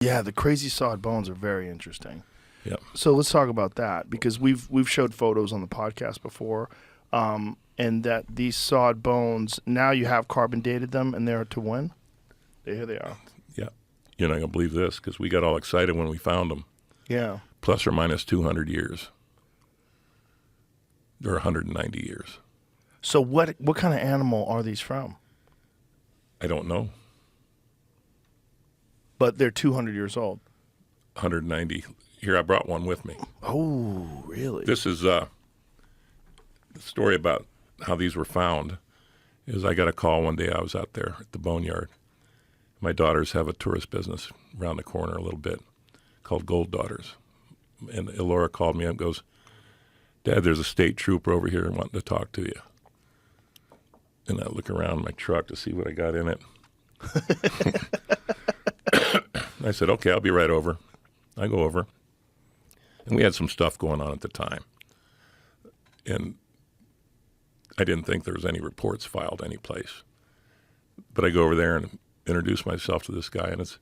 Yeah, the crazy sawed bones are very interesting. Yeah. So let's talk about that, because we've showed photos on the podcast before, and that these sawed bones, now you have carbon dated them, and they're to when? Here they are. Yeah. You're not going to believe this, because we got all excited when we found them. Yeah. Plus or minus 200 years. Or 190 years. So what kind of animal are these from? I don't know. But they're 200 years old. 190. Here, I brought one with me. Oh, really? This is the story about how these were found. Is I got a call one day. I was out there at the Boneyard. My daughters have a tourist business around the corner a little bit called Gold Daughters. And Elora called me up and goes, Dad, there's a state trooper over here wanting to talk to you. And I look around my truck to see what I got in it. I said, okay, I'll be right over. I go over. And we had some stuff going on at the time. And I didn't think there was any reports filed any place. But I go over there and introduce myself to this guy, and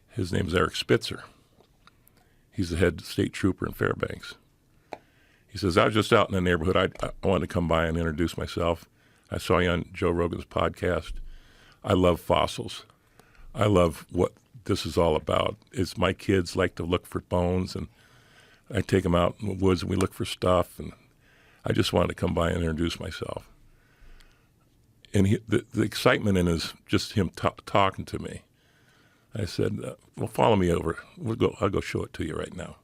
his name's Eric Spitzer. He's the head state trooper in Fairbanks. He says, I was just out in the neighborhood. I wanted to come by and introduce myself. I saw you on Joe Rogan's podcast. I love fossils. I love what this is all about. It's my kids like to look for bones, and I take them out in the woods and we look for stuff, and I just wanted to come by and introduce myself. And the excitement in is just him talking to me. I said, well, follow me over. I'll go show it to you right now.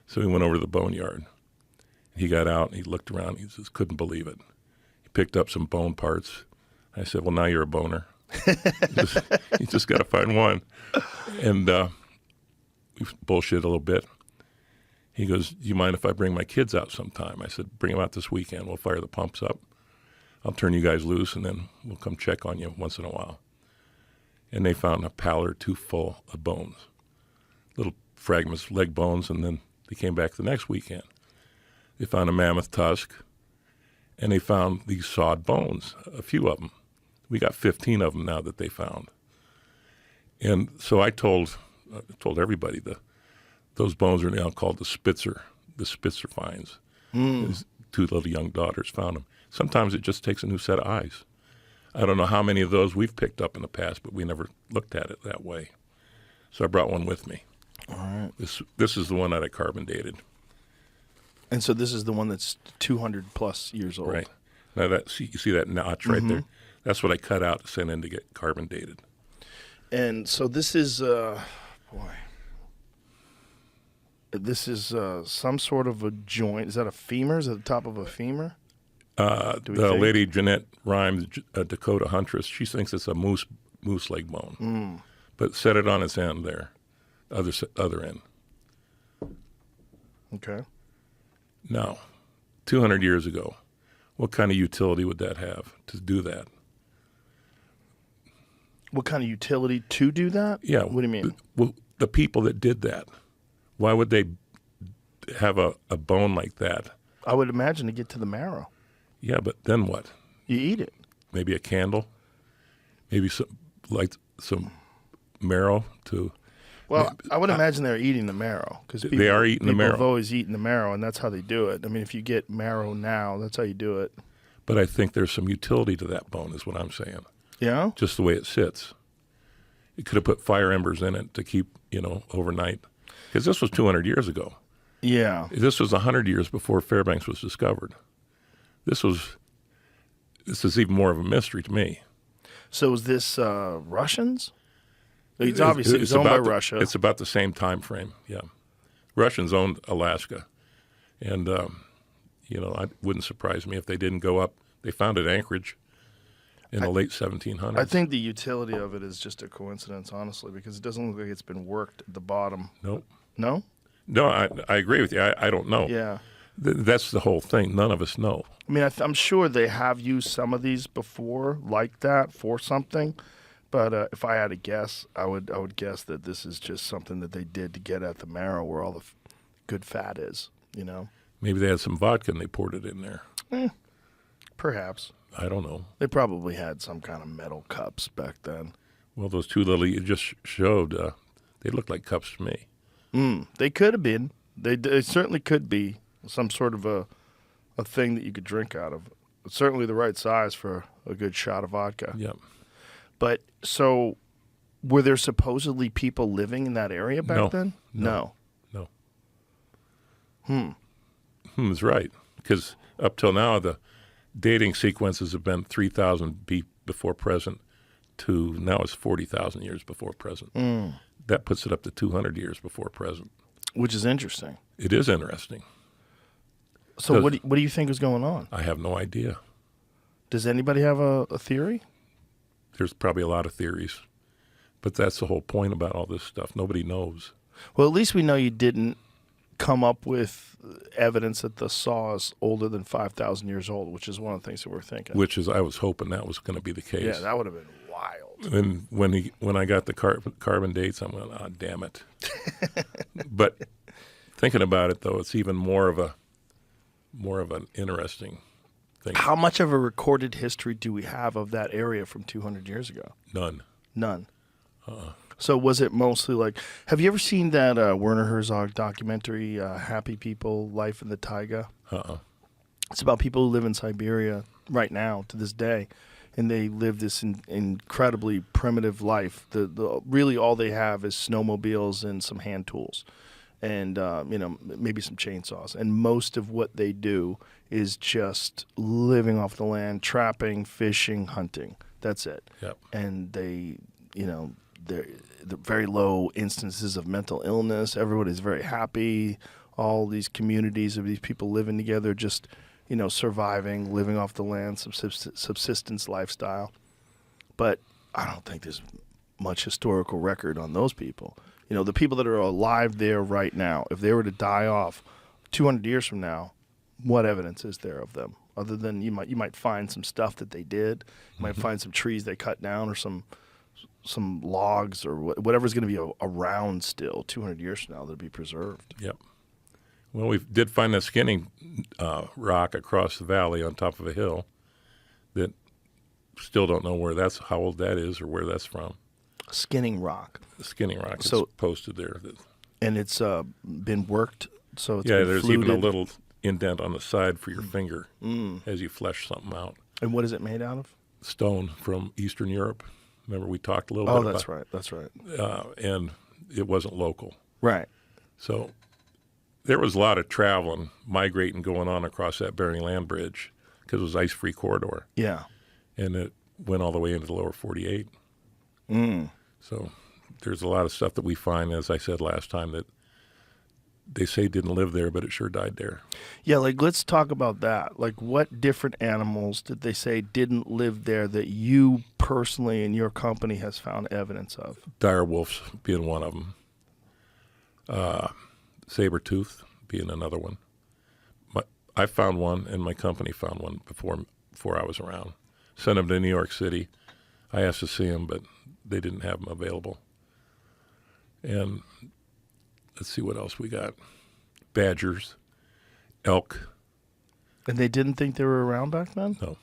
So he went over to the Boneyard. He got out and he looked around. He just couldn't believe it. He picked up some bone parts. I said, well, now you're a boner. You just got to find one. And we bullshit a little bit. He goes, do you mind if I bring my kids out sometime? I said, bring them out this weekend. We'll fire the pumps up. I'll turn you guys loose, and then we'll come check on you once in a while. And they found a pallet or two full of bones, little fragments, leg bones, and then they came back the next weekend. They found a mammoth tusk, and they found these sawed bones, a few of them. We got 15 of them now that they found. And so I told everybody those bones are now called the Spitzer finds. His two little young daughters found them. Sometimes it just takes a new set of eyes. I don't know how many of those we've picked up in the past, but we never looked at it that way. So I brought one with me. All right. This is the one that I carbon dated. And so this is the one that's 200 plus years old. Right. Now you see that notch right there? That's what I cut out to send in to get carbon dated. And so this is, this is some sort of a joint. Is that a femur? Is that the top of a femur? The lady, Jeanette Rhymes, a Dakota huntress, she thinks it's a moose leg bone. But set it on its end there, other end. Okay. Now, 200 years ago, what kind of utility would that have to do that? What kind of utility to do that? Yeah. What do you mean? Well, the people that did that, why would they have a bone like that? I would imagine to get to the marrow. Yeah, but then what? You eat it. Maybe a candle? Maybe some marrow to... Well, I would imagine they're eating the marrow. Cause they are eating the marrow. People have always eaten the marrow, and that's how they do it. I mean, if you get marrow now, that's how you do it. But I think there's some utility to that bone is what I'm saying. Yeah? Just the way it sits. You could have put fire embers in it to keep, overnight. Because this was 200 years ago. Yeah. This was 100 years before Fairbanks was discovered. This is even more of a mystery to me. So is this Russians? It's obviously owned by Russia. It's about the same time frame, yeah. Russians owned Alaska. And, it wouldn't surprise me if they didn't go up. They founded Anchorage in the late 1700s. I think the utility of it is just a coincidence, honestly, because it doesn't look like it's been worked at the bottom. Nope. No? No, I agree with you. I don't know. Yeah. That's the whole thing. None of us know. I mean, I'm sure they have used some of these before like that for something. But if I had to guess, I would guess that this is just something that they did to get at the marrow where all the good fat is, Maybe they had some vodka and they poured it in there. Perhaps. I don't know. They probably had some kind of metal cups back then. Well, those two little you just showed, They looked like cups to me. They could have been. They certainly could be some sort of a thing that you could drink out of. It's certainly the right size for a good shot of vodka. Yep. But so, were there supposedly people living in that area back then? No. Is right. Because up till now, the dating sequences have been 3,000 before present to now it's 40,000 years before present. That puts it up to 200 years before present. Which is interesting. It is interesting. So what do you think is going on? I have no idea. Does anybody have a theory? There's probably a lot of theories. But that's the whole point about all this stuff. Nobody knows. Well, at least we know you didn't come up with evidence that the saw is older than 5,000 years old, which is one of the things that we're thinking. Which is, I was hoping that was going to be the case. Yeah, that would have been wild. And when I got the carbon dates, I'm going, oh, damn it. But thinking about it, though, it's even more of an interesting thing. How much of a recorded history do we have of that area from 200 years ago? None. So was it mostly like, have you ever seen that Werner Herzog documentary, Happy People, Life in the Taiga? It's about people who live in Siberia right now to this day, and they live this incredibly primitive life. Really all they have is snowmobiles and some hand tools and maybe some chainsaws. And most of what they do is just living off the land, trapping, fishing, hunting. That's it. Yep. And they, they're very low instances of mental illness. Everybody's very happy. All these communities of these people living together, just, surviving, living off the land, subsistence lifestyle. But I don't think there's much historical record on those people. The people that are alive there right now, if they were to die off 200 years from now, what evidence is there of them? Other than you might find some stuff that they did. You might find some trees they cut down or some logs or whatever's going to be around still 200 years from now that'll be preserved. Yep. Well, we did find a skinning rock across the valley on top of a hill that still don't know how old that is or where that's from. Skinning rock. The skinning rock is posted there. And it's been worked, so it's yeah, been there's fluted. even a little indent on the side for your finger as you flesh something out. And what is it made out of? Stone from Eastern Europe. Remember we talked a little bit about. Oh, that's right. And it wasn't local. Right. So there was a lot of traveling, migrating going on across that Bering Land Bridge because it was ice-free corridor. Yeah. And it went all the way into the lower 48. So there's a lot of stuff that we find, as I said last time, that they say didn't live there, but it sure died there. Yeah, let's talk about that. What different animals did they say didn't live there that you personally and your company has found evidence of? Dire wolves being one of them. Saber-tooth being another one. I found one, and my company found one before I was around. Sent them to New York City. I asked to see them, but they didn't have them available. And let's see what else we got. Badgers, elk. And they didn't think they were around back then? No.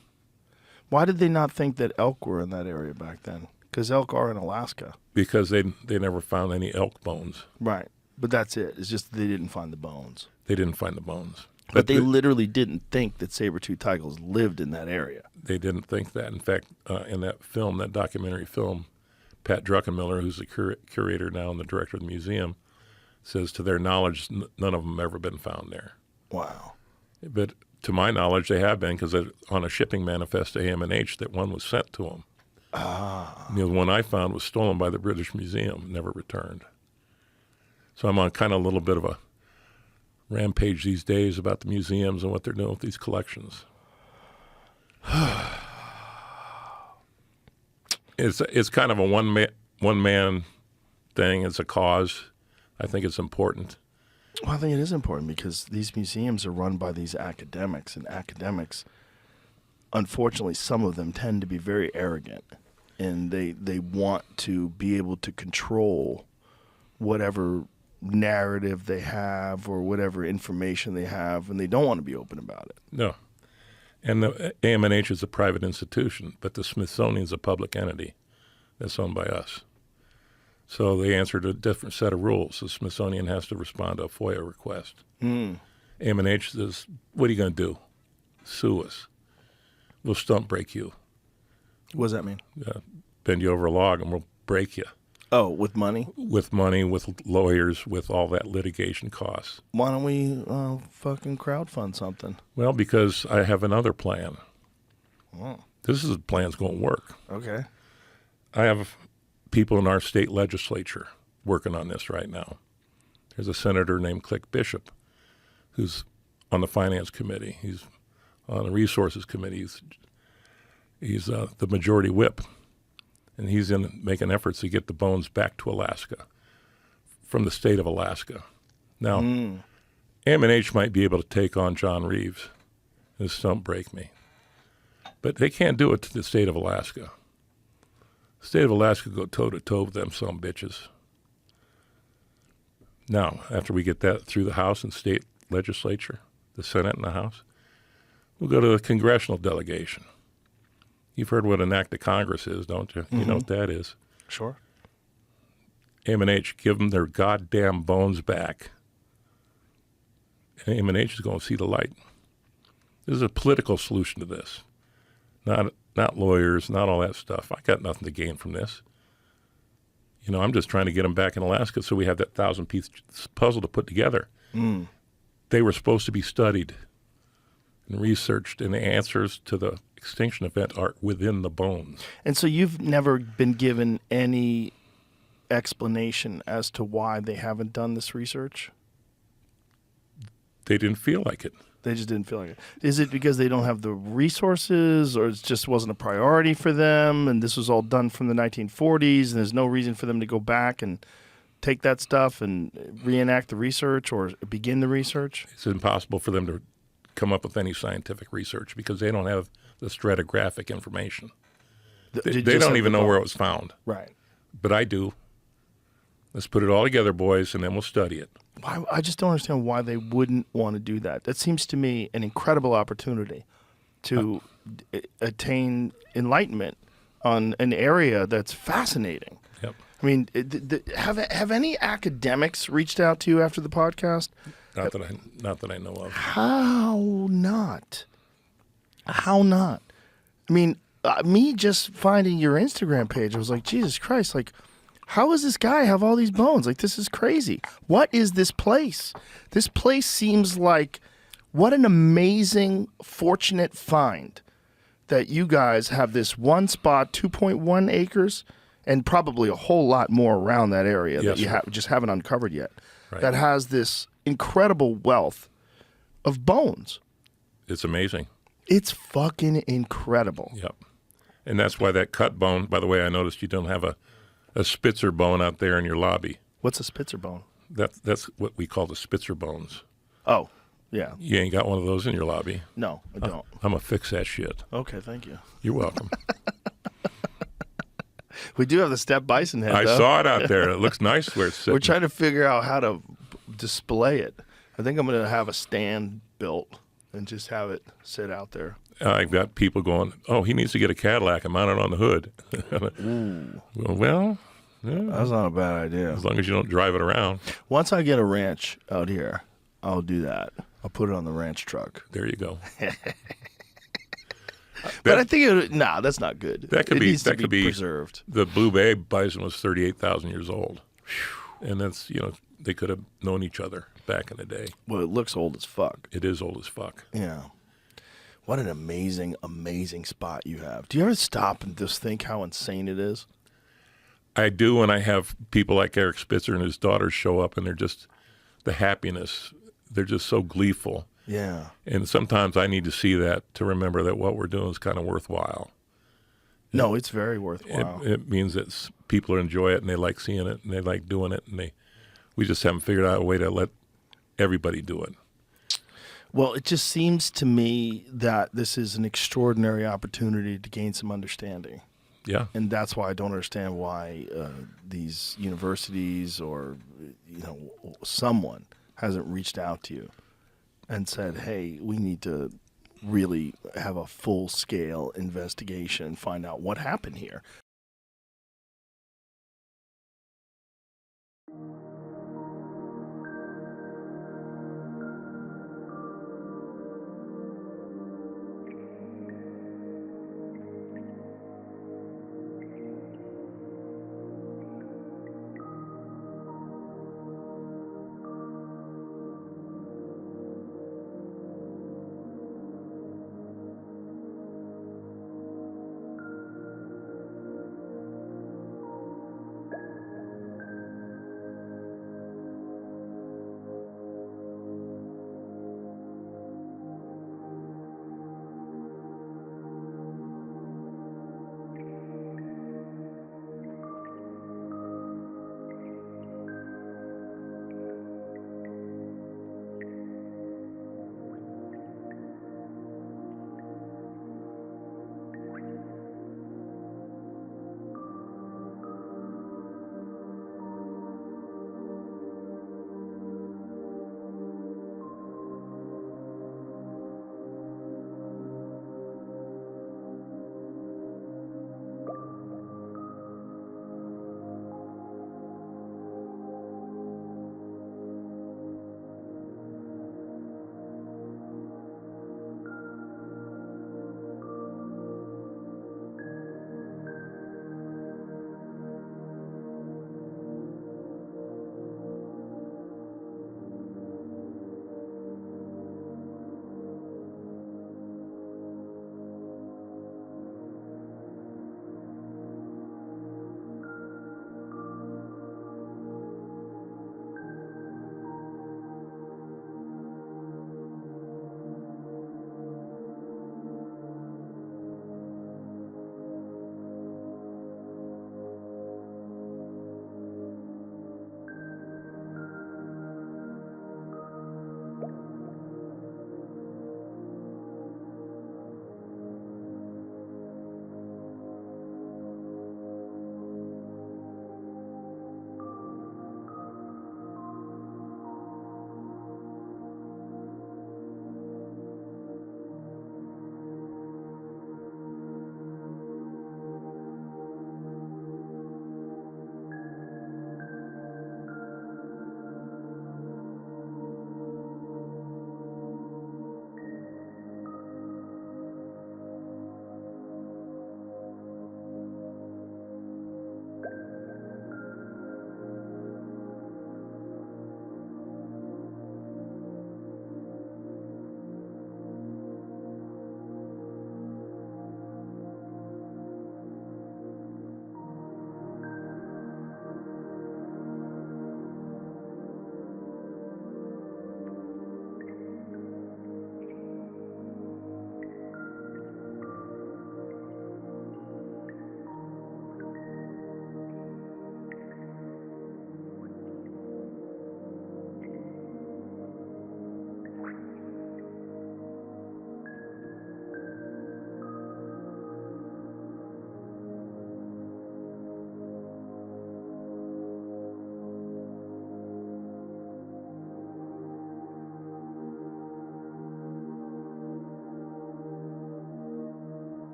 Why did they not think that elk were in that area back then? Because elk are in Alaska. Because they never found any elk bones. Right. But that's it. It's just they didn't find the bones. They didn't find the bones. But they literally didn't think that saber-toothed tigers lived in that area. They didn't think that. In fact, in that documentary film, Pat Druckenmiller, who's the curator now and the director of the museum, says to their knowledge, none of them have ever been found there. Wow. But to my knowledge, they have been because on a shipping manifest to AMH that one was sent to them. The one I found was stolen by the British Museum, never returned. So I'm on kind of a little bit of a rampage these days about the museums and what they're doing with these collections. It's kind of a one man thing. It's a cause. I think it's important. Well, I think it is important because these museums are run by these academics, and academics, unfortunately, some of them tend to be very arrogant, and they want to be able to control whatever narrative they have or whatever information they have, and they don't want to be open about it. No. And the AMNH is a private institution, but the Smithsonian is a public entity that's owned by us. So they answered a different set of rules. The Smithsonian has to respond to a FOIA request. M&H says, what are you going to do? Sue us. We'll stump break you. What does that mean? Bend you over a log and we'll break you. Oh, with money? With money, with lawyers, with all that litigation costs. Why don't we fucking crowdfund something? Well, because I have another plan. Oh. This is a plan's going to work. Okay. I have people in our state legislature working on this right now. There's a senator named Click Bishop who's on the finance committee. He's on the resources committee. He's the majority whip. And he's making efforts to get the bones back to Alaska from the state of Alaska. Now, M&H might be able to take on John Reeves and stump break me. But they can't do it to the state of Alaska. The state of Alaska go toe-to-toe with them some bitches. Now, after we get that through the House and state legislature, the Senate and the House, we'll go to the congressional delegation. You've heard what an act of Congress is, don't you? You know what that is. Sure. M&H, give them their goddamn bones back. And M&H is going to see the light. This is a political solution to this. Not lawyers, not all that stuff. I got nothing to gain from this. You know, I'm just trying to get them back in Alaska so we have that 1,000-piece puzzle to put together. They were supposed to be studied and researched, and the answers to the extinction event are within the bones. And so you've never been given any explanation as to why they haven't done this research? They didn't feel like it. They just didn't feel like it. Is it because they don't have the resources, or it just wasn't a priority for them, and this was all done from the 1940s, and there's no reason for them to go back and take that stuff and reenact the research or begin the research? It's impossible for them to come up with any scientific research because they don't have the stratigraphic information. They don't even know where it was found. Right. But I do. Let's put it all together, boys, and then we'll study it. I just don't understand why they wouldn't want to do that. That seems to me an incredible opportunity to attain enlightenment on an area that's fascinating. Yep. I mean, have any academics reached out to you after the podcast? Not that I know of. How not? How not? I mean, me just finding your Instagram page, I was like, Jesus Christ, like, how does this guy have all these bones? Like, this is crazy. What is this place? This place seems like, what an amazing, fortunate find that you guys have this one spot, 2.1 acres, and probably a whole lot more around that area that you just haven't uncovered yet, that has this incredible wealth of bones. It's amazing. It's fucking incredible. Yep. And that's why that cut bone, by the way, I noticed you don't have a Spitzer bone out there in your lobby. What's a Spitzer bone? That's what we call the Spitzer bones. Oh, yeah. You ain't got one of those in your lobby. No, I don't. I'm going to fix that shit. Okay, thank you. You're welcome. We do have the step bison head, I though. saw it out there. It looks nice where it's sitting. We're trying to figure out how to display it. I think I'm going to have a stand built and just have it sit out there. I've got people going, oh, he needs to get a Cadillac and mount it on the hood. Ooh. Well, yeah, That's not a bad idea. as long as you don't drive it around. Once I get a ranch out here, I'll do that. I'll put it on the ranch truck. There you go. But I think that's not good. That could it be needs to be preserved. The Blue Bay bison was 38,000 years old. And that's, they could have known each other back in the day. Well, it looks old as fuck. It is old as fuck. Yeah. What an amazing, amazing spot you have. Do you ever stop and just think how insane it is? I do when I have people like Eric Spitzer and his daughters show up, and they're just the happiness. They're just so gleeful. Yeah. And sometimes I need to see that to remember that what we're doing is kind of worthwhile. No, it's very worthwhile. It means that people enjoy it, and they like seeing it, and they like doing it, and we just haven't figured out a way to let everybody do it. Well, it just seems to me that this is an extraordinary opportunity to gain some understanding. Yeah. And that's why I don't understand why these universities or someone hasn't reached out to you and said, hey, we need to really have a full-scale investigation and find out what happened here.